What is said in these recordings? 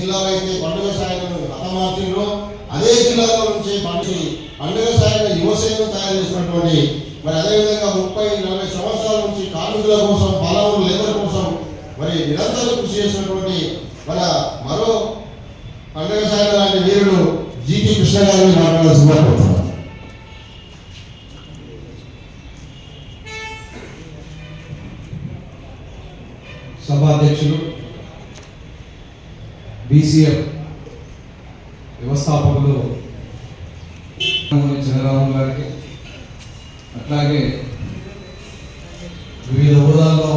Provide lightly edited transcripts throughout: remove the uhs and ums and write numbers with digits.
జిల్లాలో అయితే పండుగ సాయకులను హతమార్చిండ్రో అదే జిల్లాలో నుంచి పండుగ సాయక యువసేనను తయారు చేసినటువంటి మరి అదేవిధంగా 30-40 సంవత్సరాల నుంచి కార్మికుల కోసం పాలమూరు లేబర్ కోసం మరి నిరంతరం కృషి చేసినటువంటి మన మరో పండుగ సాయక లాంటి వీరుడు జీటీ కృష్ణ గారిని మాట్లాడాల్సిందిగా కోరుతున్నాను. సభాధ్యక్షులు బీసీఎఫ్ వ్యవస్థాపకులు చంద్రరావు గారికి, అట్లాగే వివిధ హోదాల్లో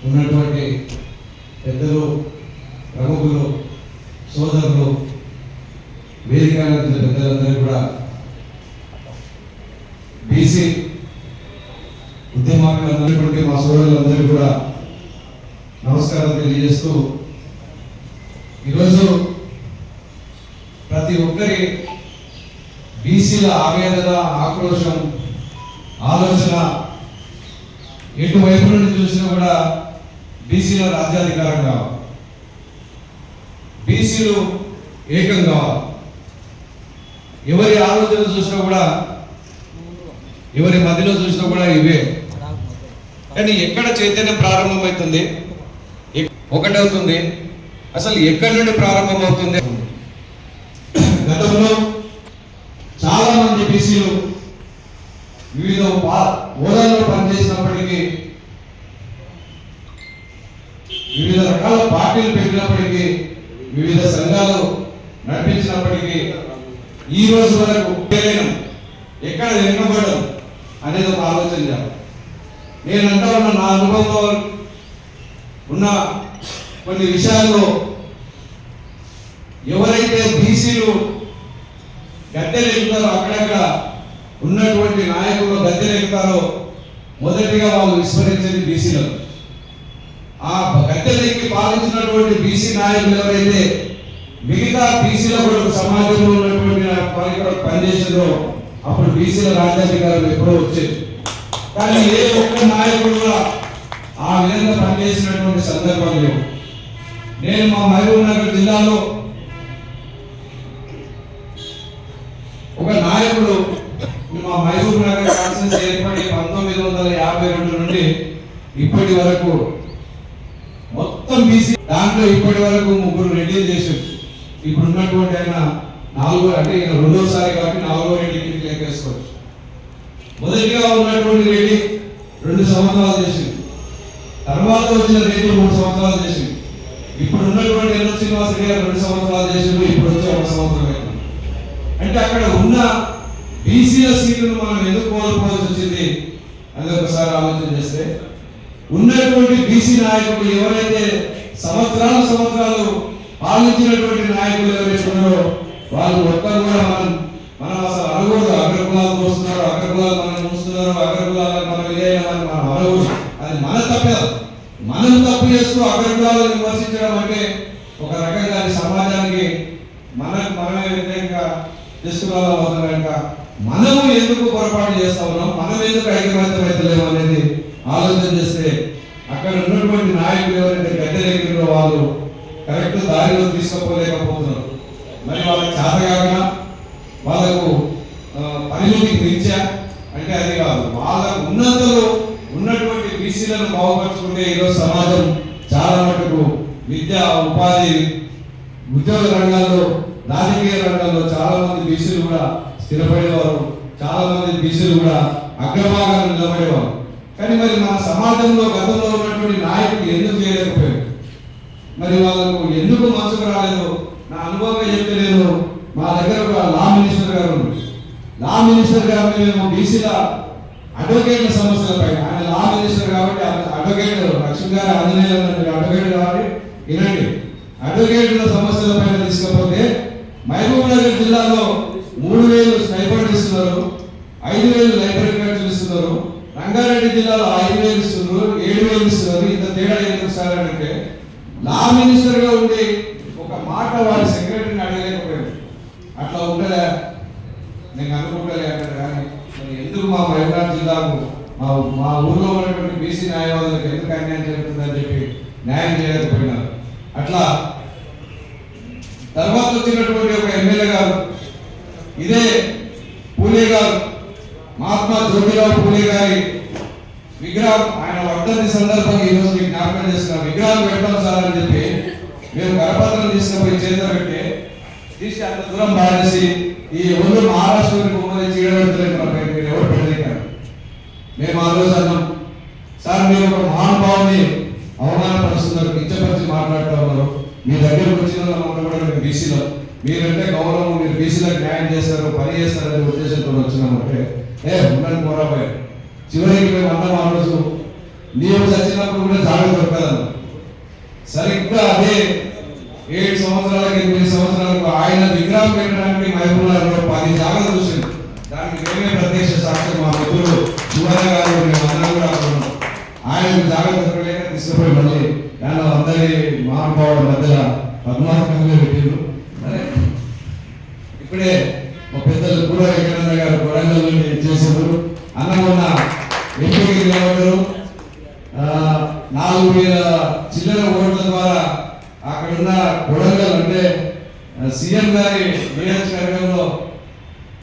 ఉన్నటువంటి పెద్దలు, ప్రముఖులు, సోదరులు, వేదిక పెద్దలందరూ కూడా బీసీ ఉద్యమాన్ని మా సోదరులందరూ కూడా నమస్కారం తెలియజేస్తూ, ఈరోజు ప్రతి ఒక్కరి బీసీల ఆవేదన, ఆక్రోశం, ఆలోచన ఎటువైపు నుండి చూసినా కూడా బీసీల రాజ్యాధికారం కావాలి, బీసీలు ఏకం కావాలి. ఎవరి ఆలోచన చూసినా కూడా, ఎవరి మధ్యలో చూసినా కూడా ఇవే. కానీ ఎక్కడ చైతన్యం ప్రారంభమవుతుంది, ఒకటవుతుంది, అసలు ఎక్కడి నుండి ప్రారంభమవుతుంది? గతంలో చాలా మంది బీసీలు వివిధ హోదాల్లో పనిచేసినప్పటికీ, వివిధ రకాల పార్టీలు పెట్టినప్పటికీ, వివిధ సంఘాలు నడిపించినప్పటికీ ఈ రోజు వరకు ఎక్కడ వెనుకబడడం అనేది ఒక ఆలోచన చేయాలి. నేను అంటా ఉన్న నా అనుభవంలో ఉన్న కొన్ని విషయాల్లో ఎవరైతే బీసీలు గద్దెలెక్కుతారో, అక్కడక్కడ ఉన్నటువంటి నాయకులు గద్దెలెక్కుతారో మొదటిగా వాళ్ళు విస్మరించేది బీసీలు. ఆ గద్దెలెక్కి పాలించినటువంటి బీసీ నాయకులు ఎవరైతే మిగతా బీసీల కూడా సమాజంలో ఉన్నటువంటి పనిచేసిందో అప్పుడు బీసీల రాజ్యాధికారం ఎప్పుడో వచ్చేది. కానీ ఏ ఒక్క నాయకుడు కూడా ఆ విధంగా పనిచేసినటువంటి సందర్భం లేవు. నేను మా మహబూబ్ నగర్ జిల్లాలో ఒక నాయకుడు, మా మహబూబ్ నగర్ కాన్స్టిట్యూన్సీ ఏర్పడి 1952 నుండి ఇప్పటి వరకు మొత్తం బీసీ, దాంట్లో ఇప్పటి వరకు 3 రెడ్డిలు చేశారు. ఇప్పుడు ఉన్నటువంటి ఆయన 4, అంటే రెండోసారి కాబట్టి 4వ రెడ్డి కిందకి లెక్కేసుకోవచ్చు. మొదటిగా ఉన్నటువంటి రెడ్డి 2 సంవత్సరాలు చేసింది, తర్వాత వచ్చిన రెడ్డి 3 సంవత్సరాలు చేసింది, ఇప్పుడు ఉన్నటువంటి ఎన్నో శ్రీనివాస గారు 2 సంవత్సరాలు చేసిండు, ఇప్పుడు వచ్చే 1 సంవత్సరం అయింది. అంటే అక్కడ ఉన్న బీసీల సీట్లను మనం ఎందుకు కోల్పోవాల్సి వచ్చింది అని ఒకసారి ఆలోచన చేస్తే, ఉన్నటువంటి బీసీ నాయకులు ఎవరైతే సంవత్సరాలు పాలించినటువంటి నాయకులు ఎవరైతే ఉన్నారో వాళ్ళు ఒక్కరు కూడా మనం అసలు అనకూడదు. అగ్రకులాలు మోస్తున్నారు, అగ్రకులాలు మనం మోస్తున్నారు, అగ్రకులాలను మనం విజయాలని మనం అనకూడదు. అది మన తప్పే. మనం తప్పు చేస్తూ అగ్రకులాలను విమర్శించడం అంటే ఒక రకంగా అది సమాజానికి మనమే వ్యతిరేకంగా తీసుకురావాలి కనుక మనము ఎందుకు పొరపాటు చేస్తా ఉన్నాం, మనం ఎందుకు ఐక్యమత్యమైతలేము అనేది ఆలోచన చేస్తే అక్కడ ఉన్నటువంటి నాయకులు ఎవరైతే గద్దెలెక్కిందో వాళ్ళు కరెక్ట్ దారిలో తీసుకుపోలేకపోతున్నారు. మరి వాళ్ళకి చేతగాక వాళ్ళకు పరిమితికి మించా అంటే అది కాదు. వాళ్ళకు ఉన్నంతలో ఉన్నటువంటి బీసీలను బాగుపరుచుకుంటే ఈరోజు సమాజం చాలా మటుకు విద్య, ఉపాధి, ఉద్యోగ రంగాల్లో, రాజకీయ రంగాల్లో చాలా మంది బీసీలు కూడా స్థిరపడేవారు, చాలా మంది బీసీలు కూడా అగ్రభాగాన్ని నిలబడేవారు. కానీ మరి మన సమాజంలో గతంలో ఉన్నటువంటి నాయకులు ఎందుకు చేయలేకపోయారు, మరి వాళ్ళకు ఎందుకు మనసుకు రాలేదు? నా అనుభవంగా చెప్తే, నేను మా దగ్గర ఒక లా మినిస్టర్ గారు ఉన్నారు. లా మినిస్టర్ గారు మేము బీసీల అడ్వకేట్ల సమస్యలపై, ఆయన లా మినిస్టర్ కాబట్టి అడ్వకేట్ లక్ష్మీ గారు ఆంజనేయులు అడ్వకేట్ కాబట్టి వినండి, అడ్వకేట్ల సమస్యలపై తీసుకపోతే మహబూబ్ నగర్ జిల్లాలో 3,000 స్టైఫండ్ ఇస్తున్నారు, 5,000 లైబ్రరీ కార్డ్స్ ఇస్తున్నారు. రంగారెడ్డి జిల్లాలో 5,000 ఇస్తున్నారు, 7,000 ఇస్తున్నారు. ఇంత తేడా ఎందుకు సార్ అంటే, లా మినిస్టర్ గా ఉండి ఒక మాట వారి సెక్రటరీని అడగలేకపోయాడు. అట్లా ఉంటుందా? నేను అనుకుంటలే అంటారు. కానీ ఎందుకు మా మహబూబ్ జిల్లాకు మా ఊర్లో ఉన్నటువంటి బీసీ న్యాయవాదులకు ఎందుకు అన్యాయం జరుగుతుందని చెప్పి న్యాయం చేయలేకపోయినారు. అట్లా తర్వాత వచ్చినటువంటి ఒక ఎమ్మెల్యే గారు ఇదే పూలే గారు, మహాత్మా జ్యోతిరావు పూలే గారి విగ్రహం ఆయన వర్ధంతి సందర్భంగా ఈరోజు మీకు జ్ఞాపకం చేస్తున్న విగ్రహం పెట్టాం సార్ అని చెప్పి మేము కరపత్రం తీసుకుపోయి చేతిలో పెట్టి తీసి అంత దూరం బాధేసి ఈ ఎవరు మహారాష్ట్రకి ఉమ్మడి చేయడం మీరు ఎవరు పెట్టలేకారు. మేము ఆ రోజు అన్నాం సార్ మీరు ఒక మహానుభావుని అవమానపరుస్తున్నారు, కించపరిచి మాట్లాడుతూ ఉన్నారు. మీ దగ్గరకు వచ్చిన కూడా మీరు బీసీలో మీరంటే గౌరవం, మీరు బీసీలకు న్యాయం చేస్తారు, పని చేస్తారనే ఉద్దేశంతో వచ్చినామంటే ఉండండి పోరాబాయ్. చివరికి మేము అన్నాం ఆ రోజు నీవు చచ్చినప్పుడు కూడా జాగ్రత్త దొరకదన్న. సరిగ్గా అదే 7 సంవత్సరాలకి 8 సంవత్సరాలకు ఆయన విగ్రహం పెట్టడానికి మహబూబ్నగర్లో 10 జాగ్రత్త చూసింది. దానికి మేమే ప్రత్యక్ష సాక్ష్యం. మా మిత్రులు శివయ్య గారు మేము అందరం కూడా అనుకున్నాం. ఆయన జాగ్రత్త దొరకలేక తీసుకుపోయి మళ్ళీ దానిలో అందరి మహానుభావుల మధ్యలో పద్మాత్మకంగా పెట్టారు. సరే ఇప్పుడే మా పెద్దలు కూడా వెంకటన్న గారు కొడంగల్ నుండి చేసారు. అన్నమన్న ఎంపీకి నిలబడ్డారు. 4,000 చిల్లర ఓట్ల ద్వారా అక్కడున్న కొడంగల్ అంటే సీఎం గారి నియోజకవర్గంలో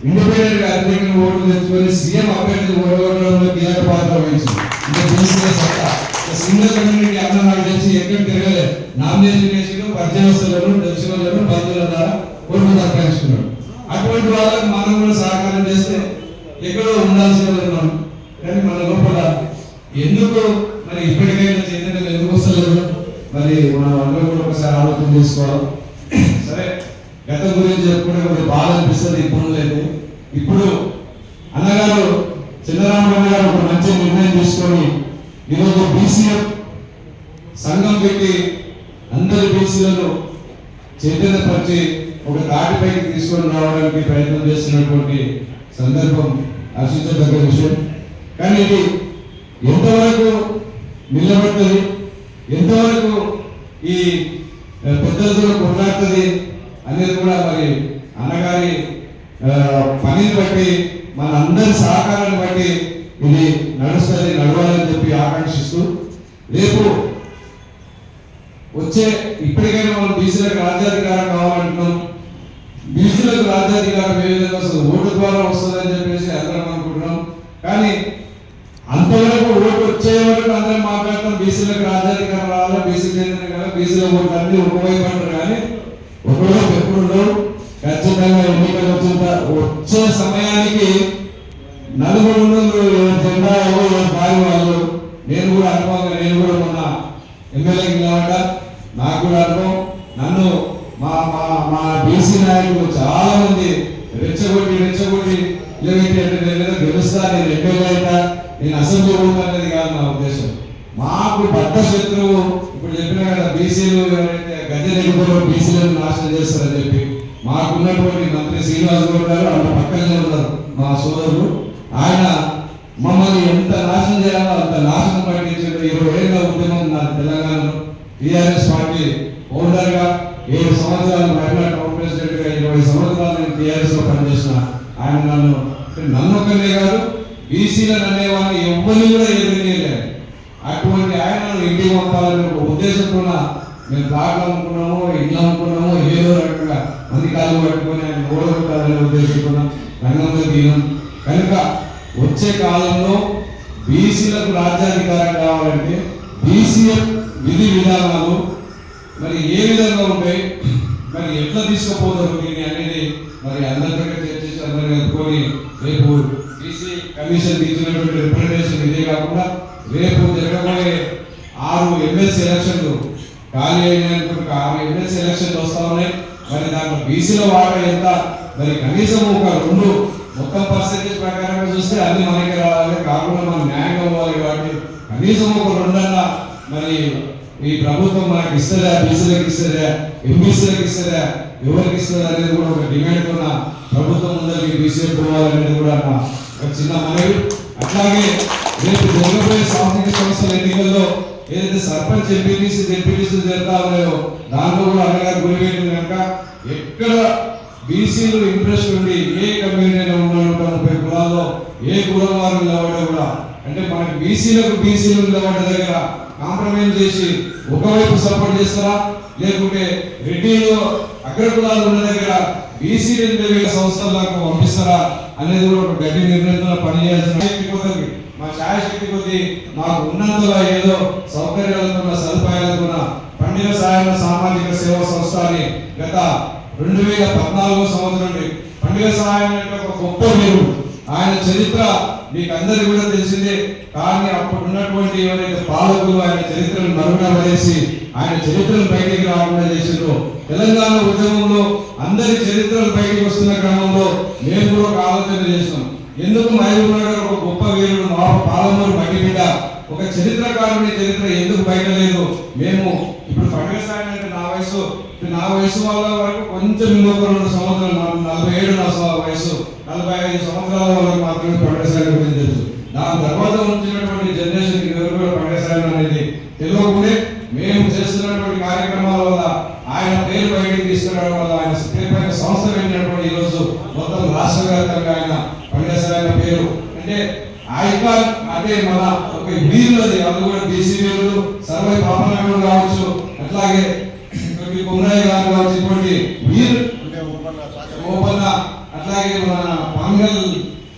ఇండిపెండెంట్ గా అధికారులు ఓట్లు తెచ్చుకొని సీఎం అభ్యర్థి ఓడగొట్టడంలో కీలక పాత్ర వహించింది. సింగల్ కమ్యూనిటీ అన్న నాకు తెలిసి ఎక్కడ తిరగలేదు. నామినేషన్ చేసిన పరిచయస్తులను తెలిసిన వాళ్ళను బంధువుల ద్వారా ఓట్లు సంపాదించుకున్నాడు. అటువంటి వాళ్ళకి మనం కూడా సహకారం చేస్తే ఎక్కడో ఉండాల్సిన ఉన్నాం. కానీ మన లోపల ఎందుకు మరి ఇప్పటికైనా చైతన్యం ఎందుకు వస్తలేదు, మరి మనం అందరూ కూడా ఒకసారి ఆలోచన చేసుకోవాలి. సరే గతం గురించి చెప్పుకుంటే కొంచెం బాధ అనిపిస్తుంది. ఇప్పుడు లేదు. ఇప్పుడు అన్నగారు చంద్రరామరావు గారు ఒక మంచి నిర్ణయం తీసుకొని ఈరోజు బీసీఎఫ్ సంఘం పెట్టి అందరి బీసీలను చైతన్యపరిచి ఒక దాటిపైకి తీసుకొని రావడానికి ప్రయత్నం చేస్తున్నటువంటి సందర్భం హర్షించదగ్గ విషయం. కానీ ఇది ఎంతవరకు నిలబడుతుంది, ఎంతవరకు ఈ పెద్దలతో కొట్లాడుతుంది అనేది కూడా మరి అన్నగారి పనిని బట్టి మన అందరి సహకారాన్ని బట్టి ఇది నడుస్తుంది, నడవాలని చెప్పి ఆకాంక్షిస్తూ రేపు వచ్చే ఇప్పటికైనా మనం బీసీలకు రాజ్యాధికారం కావాలంటున్నాం. బీసీలకు రాజ్యాధికారం ఏ విధంగా వస్తుంది, ఓటు ద్వారా వస్తుందని చెప్పేసి అందరం అనుకుంటున్నాం. కానీ అంతవరకు ఓటు వచ్చే వరకు అందరం మాట్లాడతాం బీసీలకు రాజ్యాధికారం రావాలా, బీసీ కేంద్రం కదా, బీసీలో ఓట్లు అన్ని ఒకవైపు అంటారు. కానీ ఒకవైపు ఎప్పుడు ఖచ్చితంగా ఎన్నికలు వచ్చే సమయానికి నలుగురు జెండా భారీ వాళ్ళు. నేను కూడా అనుభవంగా నేను కూడా మొన్న ఎమ్మెల్యేకి నిలబడ్డా, నాకు కూడా అనుభవం. నన్ను మా మా మా బీసీ నాయకులు చాలా మంది రెచ్చగొట్టి నేను గెలుస్తా, నేను ఎమ్మెల్యే అయినా, నేను అసెంబ్లీ పోతానేది కాదు నా ఉద్దేశం. మాకు పెద్ద శత్రువు ఇప్పుడు చెప్పినా కదా, బీసీలు ఎవరైతే గద్దె బీసీలను నాశనం చేస్తారని చెప్పి మాకున్నటువంటి మంత్రి శ్రీనివాస్ గౌడ్ గారు అన్న పక్కనే ఉన్నారు మా సోదరులు. ఆయన మమ్మల్ని ఎంత నాశనం చేయాలో అంత నాశనం పట్టించారు. 20 ఏళ్ళ ఉద్యమం నా తెలంగాణలో టీఆర్ఎస్ పార్టీ ఫౌండర్ గా 7 సంవత్సరాలు మహిళా టౌన్ ప్రెసిడెంట్ గా 20 సంవత్సరాలు నేను టీఆర్ఎస్ లో పనిచేసిన ఆయన నన్ను ఒక్కనే కాదు బీసీలను అనేవాడిని ఎవ్వరిని కూడా ఎదురులేదు. అటువంటి ఆయనను ఇంటికి పంపాలని ఒక ఉద్దేశంతో మేము ప్లాట్లు అమ్ముకున్నాము, ఇల్లు అమ్ముకున్నాము, ఏదో రకంగా మంది కాలు పట్టుకొని ఆయన ఓడగొట్టాలనే ఉద్దేశంతో రంగంలో దిగం. కనుక వచ్చే కాలంలో బీసీలకు రాజ్యాధికారం కావాలంటే బీసీఎఫ్ విధి విధానాలు మరి ఏ విధంగా ఉంటాయి, మరి ఎట్లా తీసుకుపోతారు దీన్ని అనేది మరి అందరితో చర్చించి అందరినీ కలుపుకొని రేపు బీసీ కమిషన్ ఇచ్చినటువంటి రిప్రజెంటేషన్ ఇదే కాకుండా రేపు జరగబోయే 6 ఎమ్మెల్సీ ఎలక్షన్లు ఖాళీ అయినటువంటి 6 ఎమ్మెల్సీ ఎలక్షన్లు వస్తా ఉన్నాయి. మరి దాంట్లో బీసీల వాటా ఎంత, మరి కనీసం ఒక 2 మొత్తం పర్సెంటేజ్ ప్రకారంగా చూస్తే అన్ని మనకి రావాలి, కాకుండా మనం న్యాయంగా పోవాలి. కాబట్టి కనీసం ఒక 2 మరి ఈ ప్రభుత్వం మనకి ఇస్తుందా, బీసీలకు ఇస్తుందా, ఎంబీసీలకు ఇస్తుందా, ఎవరికి ఇస్తుందా అనేది కూడా ఒక డిమాండ్ ఉన్న ప్రభుత్వం ముందరికి బీసీలకు పోవాలనేది కూడా నా ఒక చిన్న మనవి. అట్లాగే రేపు జరగబోయే సాంఘిక సంస్థల ఎన్నికల్లో ఏదైతే సర్పంచ్ ఎంపీటీసీ జరుగుతా ఉన్నాయో దాంట్లో కూడా అన్నగారు గురిపెట్టింది కనుక ఎక్కడ బీసీలు ఇంట్రెస్ట్ ఉండి ఏ కమ్యూనిటీలో ఉన్న 30 కులాల్లో ఏ కులం వారు నిలబడ్డా కూడా అంటే మనకి బీసీలు నిలబడ్డ దగ్గర కాంప్రమైజ్ చేసి ఒకవైపు సపోర్ట్ చేస్తారా, లేకుంటే రెడ్డిలో అగ్రకులాలు ఉన్న దగ్గర బీసీ సంస్థలకు పంపిస్తారా అనేది కూడా ఒక గట్టి నిర్ణయంతో పనిచేయాల్సిన మా ఛాయశక్తి కొద్ది మాకు ఉన్నంతగా ఏదో సౌకర్యాలతో సదుపాయాలతో పండుగ సాయన సామాజిక సేవా సంస్థ అని గత 2014 సంవత్సరం నుండి పండుగ సహాయం అంటే ఒక గొప్ప పేరు. ఆయన చరిత్ర మీకు అందరికీ కూడా తెలిసిందే. కానీ అప్పుడు ఉన్నటువంటి ఎవరైతే పాలకులు ఆయన చరిత్రను మరుగున పడేసి ఆయన చరిత్రను బయటికి రాకుండా చేసిండ్రో, తెలంగాణ ఉద్యమంలో అందరి చరిత్రలు బయటికి వస్తున్న క్రమంలో మేము కూడా ఒక ఆలోచన చేసినాం. ఎందుకు మహబూబ్ నగర్ ఒక గొప్ప వీరుడు మా పాలమూరు మట్టి బిడ్డ ఒక చరిత్రకారుని చరిత్ర ఎందుకు బయట లేదు? మేము ఇప్పుడు పండుగ సాయం అంటే నా వయసు వాళ్ళ వరకు కొంచెం ఇంకొక 2 సంవత్సరాలు 47 నా వయసు 45 సంవత్సరాల వరకు మాత్రమే పండుగ సాయం గురించి తెలుసు. దాని తర్వాత ఉంచినటువంటి జనరేషన్ ఎవరు కూడా పండుగ సాయం అనేది తెలియకుండే మేము చేస్తున్నటువంటి కార్యక్రమాల వల్ల ఆయన పేరు బయటికి తీసుకురావడం వల్ల ఆయన పేరు సంస్థ వెళ్ళినటువంటి ఈరోజు మొత్తం రాష్ట్ర వ్యాప్తంగా ఆయన పండుగ సాయం పేరు అంటే ఐకాన్ అంటే మన ఒక వీరులది. అది కూడా బీసీ వీరులు సర్వై పాపనాయుడు కావచ్చు, అట్లాగే కుమరయ్య గారు కావచ్చు, ఇటువంటి వీరు ఓపన్న, అట్లాగే మన పాంగల్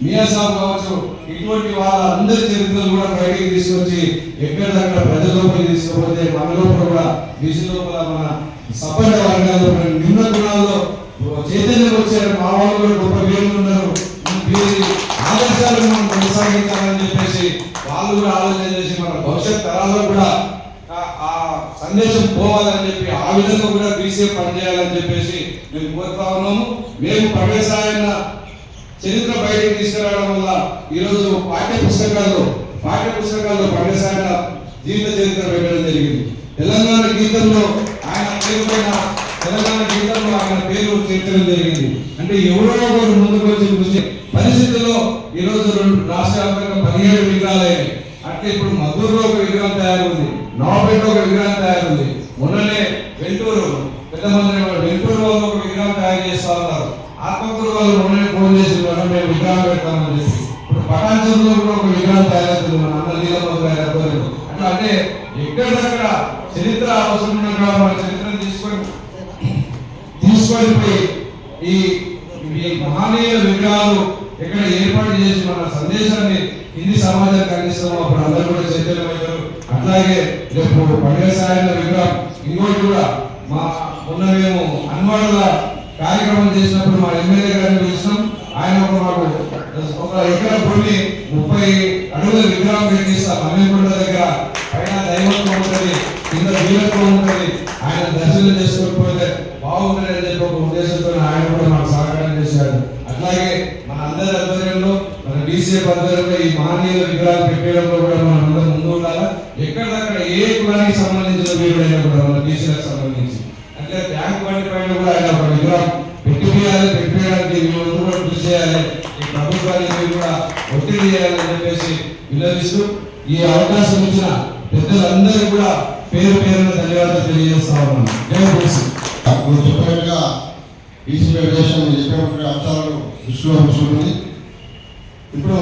మియా సాబ్ కావచ్చు, ఇటువంటి వాళ్ళందరి చరిత్రలు కూడా బయటికి తీసుకొచ్చి ఎక్కడిదక్కడ ప్రజల లోపలికి తీసుకుపోతే మన లోపల కూడా బీసీ లోపల మన సపరేట్ వర్గాల్లో నిమ్న గుణాల్లో చైతన్యం వచ్చారు. మా వాళ్ళు కూడా గొప్ప వీరులు ఉన్నారు, ఆదర్శాలను మనం కొనసాగించాలని చెప్పేసి వాళ్ళు కూడా ఆలోచన చేసి మన భవిష్యత్ తరాల్లో కూడా ఆ సందేశం పోవాలని చెప్పి ఆ విధంగా కూడా బీసీ పనిచేయాలని చెప్పేసి మేము కోరుతా ఉన్నాము. మేము పండుగ సాయన చరిత్ర బయటకు తీసుకురావడం వల్ల ఈరోజు పాఠ్య పుస్తకాల్లో పండుగ సాయన జీవిత చరిత్ర పెట్టడం జరిగింది. తెలంగాణ గీతంలో ఆయన పేరు పైన తెలంగాణ గీతంలో ఆయన పేరు చేర్చడం జరిగింది. అంటే ఎవరో ఒకరు ముందుకు వచ్చి కృషి పరిస్థితుల్లో ఈరోజు రాష్ట్ర వ్యాప్తంగా 17 విగ్రహాలయ్యాయి. అంటే ఇప్పుడు మద్దూరులో ఒక విగ్రహం తయారుంది, నవాపేటలో ఒక విగ్రహం తయారుంది, మొన్ననే వెంటూరు పెద్ద మంది వెంటూరు వాళ్ళు ఒక విగ్రహం తయారు చేస్తా ఉన్నారు. ఆత్మకూరు వాళ్ళు మొన్ననే ఫోన్ చేసి మేము విగ్రహం పెడతామని చెప్పి ఇప్పుడు పటాన్చూరులో కూడా ఒక విగ్రహం తయారవుతుంది, మన అన్న నీళ్ళలో తయారవుతుంది. అట్లా అంటే ఎక్కడెక్కడ చరిత్ర అవసరం ఉన్న మన చరిత్రను తీసుకొని పోయి ఈ మహనీయ విగ్రహాలు ఎక్కడ ఏర్పాటు చేసి మన సందేశాన్ని హిందీ సమాజానికి అందిస్తామో అప్పుడు అందరూ కూడా చైతన్యమయ్యారు. అట్లాగే రేపు పండుగ సాయన విగ్రహం ఇంకోటి కూడా మొన్న మేము అన్వాడల కార్యక్రమం చేసినప్పుడు మా ఎమ్మెల్యే గారిని పిలిచినాం. ఆయన మాకు 1 ఎకరా భూమి 30 అడుగుల విగ్రహం పెట్టిస్తాం. అమ్మేకొండ దగ్గర పైన దైవత్వం ఉంటుంది, కింద వీరత్వం ఉంటుంది. ఆయన దర్శనం చేసుకోకపోతే బాగుంటుంది అని చెప్పి ఒక ఉద్దేశంతో ఆయన కూడా మాకు సహకారం చేశారు. అట్లాగే మన అందరి ఆధ్వర్యంలో మన బీసీ ఆధ్వర్యంలో ఈ మహనీయుల విగ్రహాలు పెట్టడంలో కూడా మనం అందరం ముందు ఉండాలా. ఎక్కడక్కడ ఏ కులానికి సంబంధించిన వీరుడైనా కూడా మన బీసీలకు సంబంధించి అంటే ట్యాంక్ బండి పైన కూడా ఆయన ఒక విగ్రహం పెట్టివేయడానికి వీళ్ళు కూడా కృషి చేయాలి. ఈ ప్రభుత్వానికి కూడా ఒత్తిడి చేయాలని చెప్పేసి విన్నవిస్తూ ఈ అవకాశం ఇచ్చిన పెద్దలందరూ కూడా పేరు పేరున ధన్యవాదాలు తెలియజేస్తా ఉన్నాను. జై బీసీ. చెప్పినట్టుగా బీసీ ఫెడరేషన్ చెప్పినటువంటి అంశాలను దృష్టిలో ఉంచుకుంటుంది. ఇప్పుడు